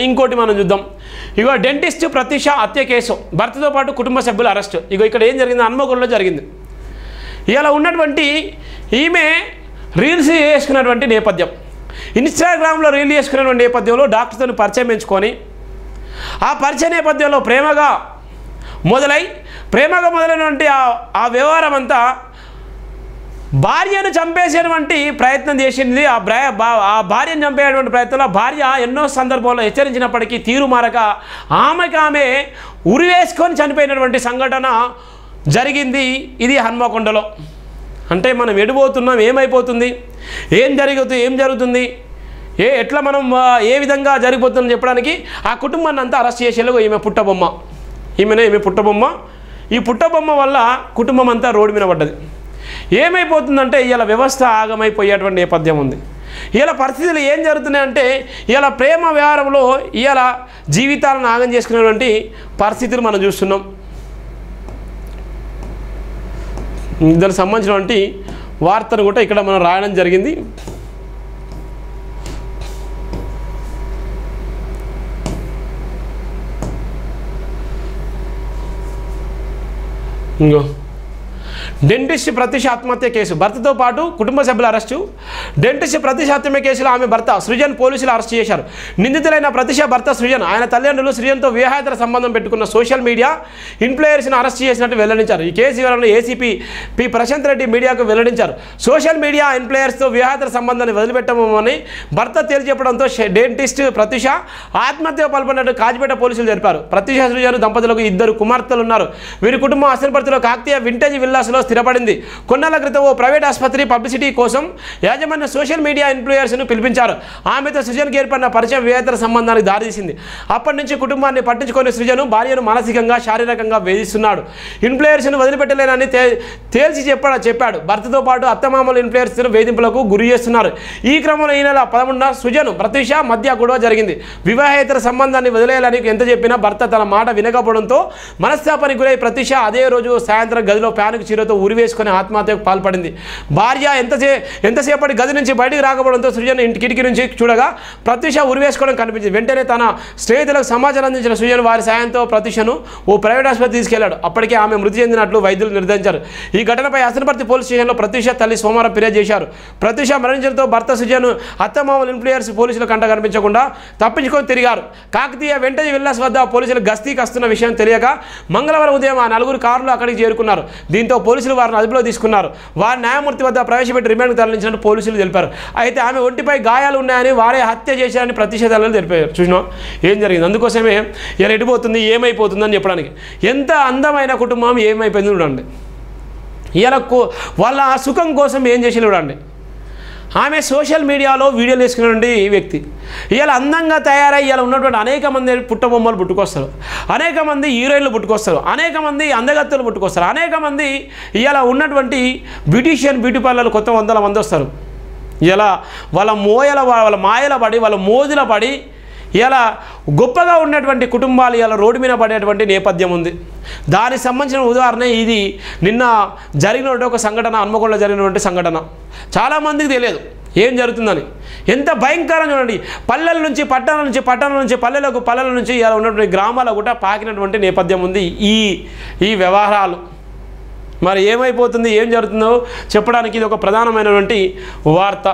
ఇంకోటి మనం చూద్దాం. ఇగో డెంటిస్ట్ ప్రత్యూష హత్య కేసు, భర్తతో పాటు కుటుంబ సభ్యుల అరెస్ట్. ఇగో ఇక్కడ ఏం జరిగింది, హన్మకొండలో జరిగింది. ఇలా ఉన్నటువంటి ఈమె రీల్స్ చేసుకున్నటువంటి నేపథ్యం, ఇన్స్టాగ్రామ్లో రీల్ చేసుకున్నటువంటి నేపథ్యంలో డాక్టర్తో పరిచయం పెంచుకొని ఆ పరిచయ నేపథ్యంలో ప్రేమగా మొదలైనటువంటి ఆ వ్యవహారం అంతా భార్యను చంపేసేటువంటి ప్రయత్నం చేసింది. ఆ భార్యను చంపేటువంటి ప్రయత్నంలో భార్య ఎన్నో సందర్భాల్లో హెచ్చరించినప్పటికీ తీరు మారక ఆమె ఉరివేసుకొని చనిపోయినటువంటి సంఘటన జరిగింది. ఇది హన్మకొండలో. అంటే మనం ఎడిపోతున్నాం, ఏమైపోతుంది, ఏం జరుగుతుంది, ఎట్లా మనం ఏ విధంగా జరిగిపోతుందని చెప్పడానికి ఆ కుటుంబాన్ని అంతా అరెస్ట్ చేసేలాగా ఈమె పుట్టబొమ్మ. ఈ పుట్టబొమ్మ వల్ల కుటుంబం అంతా రోడ్డు మీద పడ్డది. ఏమైపోతుందంటే ఇలా వ్యవస్థ ఆగమైపోయేటువంటి నేపథ్యం ఉంది. ఇలా పరిస్థితులు ఏం జరుగుతున్నాయంటే ఇలా ప్రేమ వ్యవహారంలో ఇలా జీవితాలను ఆగం చేసుకునేటువంటి పరిస్థితులు మనం చూస్తున్నాం. దానికి సంబంధించినటువంటి వార్తను కూడా ఇక్కడ మనం రాయడం జరిగింది. ఇంకో డెంటిస్ట్ ప్రత్యూష ఆత్మహత్య కేసు, భర్తతో పాటు కుటుంబ సభ్యుల అరెస్టు. డెంటిస్ట్ ప్రత్యూష హత్య కేసులో ఆమె భర్త సృజన్ పోలీసులు అరెస్ట్ చేశారు. నిందితులైన ప్రత్యూష భర్త సృజన్, ఆయన తల్లిదండ్రులు సృజన్తో వివాహేతర సంబంధం పెట్టుకున్న సోషల్ మీడియా ఇన్ఫ్లుయెన్సర్ను అరెస్ట్ చేసినట్టు వెల్లడించారు. ఈ కేసు వివరాలను ఏసీపీ పి ప్రశాంత్ రెడ్డి మీడియాకు వెల్లడించారు. సోషల్ మీడియా ఇన్ఫ్లుయెన్సర్తో వివాహేతర సంబంధాన్ని వదిలిపెట్టమని భర్త తేల్చి చెప్పడంతో డెంటిస్ట్ ప్రత్యూష ఆత్మహత్య పాల్పడినట్టు కాజిపేట పోలీసులు తెలిపారు. ప్రత్యూష సృజన్ దంపతులకు 2 కుమార్తెలు ఉన్నారు. వీరి కుటుంబం అసనపర్తిలో కాకతీయ వింటేజ్ విల్లాస్లో స్థిరపడింది. కొన్నాళ్ల క్రితం ఓ ప్రైవేట్ ఆసుపత్రి పబ్లిసిటీ కోసం యాజమాన్య సోషల్ మీడియా ఇన్ఫ్లుయెన్సర్ను పిలిపించారు. ఆమెతో సృజన్కి ఏర్పడిన పరిచయం వివాహేతర సంబంధానికి దారితీసింది. అప్పటి నుంచి కుటుంబాన్ని పట్టించుకొని సృజన్ భార్యను మానసికంగా శారీరకంగా వేధిస్తున్నాడు. ఇన్ఫ్లుయెన్సర్ను వదిలిపెట్టలేనని తేల్చి చెప్పాడు. భర్తతో పాటు అత్తమామలు ఇన్ఫ్లుయెన్సర్ వేధింపులకు గురి చేస్తున్నారు. ఈ క్రమంలో ఈ నెల 11న సృజన్ ప్రత్యూష మధ్య గొడవ జరిగింది. వివాహేతర సంబంధాన్ని వదిలేయాలని ఎంత చెప్పినా భర్త తన మాట వినకపోవడంతో మనస్తాపానికి గురై ప్రత్యూష అదే రోజు సాయంత్రం గదిలో ప్యానుకు చీరతో ఉరివేసుకొని ఆత్మహత్యకు పాల్పడింది. భార్య ఎంతసేపటి గది నుంచి బయటికి రాకపోవడంతో సృజన్ ఇంటి కిటికీ నుంచి చూడగా ప్రత్యూష ఉరివేసుకోవడం కనిపించింది. వెంటనే తన స్నేహితులకు సమాచారం అందించిన సృజన్ వారి సాయంతో ప్రత్యూషను ఓ ప్రైవేట్ ఆసుపత్రి తీసుకెళ్లాడు. అప్పటికే ఆమె మృతి చెందినట్లు వైద్యులు నిర్ధారించారు. ఈ ఘటనపై హసనపర్తి పోలీస్ స్టేషన్లో ప్రత్యూష తల్లి సోమవారం ఫిర్యాదు చేశారు. ప్రత్యూష మరణించడంతో భర్త సృజన్ అత్తమామలు ఇన్ఫ్లుయెన్స్ పోలీసుల కంట కనిపించకుండా తప్పించుకొని తిరిగారు. కాకతీయ వెంటనే విల్లాస్ వద్ద పోలీసులు గస్తీకి వస్తున్న విషయం తెలియక మంగళవారం ఉదయం ఆ 4 కార్లు అక్కడికి చేరుకున్నారు. దీంతో పోలీసులు వారిని అదుపులో తీసుకున్నారు. వారి న్యాయమూర్తి వద్ద ప్రవేశపెట్టి రిమాండ్కు తరలించినట్టు పోలీసులు తెలిపారు. అయితే ఆమె ఒంటిపై గాయాలు ఉన్నాయని వారే హత్య చేశారని ప్రతిషేధాలను తెలిపారు. చూసినా ఏం జరిగింది. అందుకోసమే ఇలా ఎడిపోతుంది, ఏమైపోతుందని చెప్పడానికి. ఎంత అందమైన కుటుంబం ఏమైపోయింది చూడండి. ఇలా వాళ్ళ సుఖం కోసం ఏం చేసి చూడండి. ఆమె సోషల్ మీడియాలో వీడియోలు వేసుకున్నటువంటి వ్యక్తి ఇలా అందంగా తయారై ఇలా ఉన్నటువంటి అనేక మంది పుట్టబొమ్మలు పుట్టుకొస్తారు, అనేక మంది హీరోయిన్లు పుట్టుకొస్తారు, అనేక మంది అందగత్తెలు పుట్టుకొస్తారు, అనేక మంది ఇలా ఉన్నటువంటి బ్యూటీ పార్లర్లు కొత్త 100 మంది వస్తారు. ఇలా వాళ్ళ మాయల పడి వాళ్ళ మోజుల పడి ఇలా గొప్పగా ఉన్నటువంటి కుటుంబాలు ఇలా రోడ్డు మీద పడేటువంటి నేపథ్యం ఉంది. దానికి సంబంధించిన ఉదాహరణ ఇది నిన్న జరిగినటువంటి ఒక సంఘటన, హన్మకొండలో జరిగినటువంటి సంఘటన. చాలామందికి తెలియదు ఏం జరుగుతుందని. ఎంత భయంకరం చూడండి. పల్లెల నుంచి పట్టణాల నుంచి పల్లెల నుంచి ఇలా ఉన్నటువంటి గ్రామాల కూడా పాకినటువంటి నేపథ్యం ఉంది ఈ వ్యవహారాలు. మరి ఏమైపోతుంది, ఏం జరుగుతుందో చెప్పడానికి ఇది ఒక ప్రధానమైనటువంటి వార్త.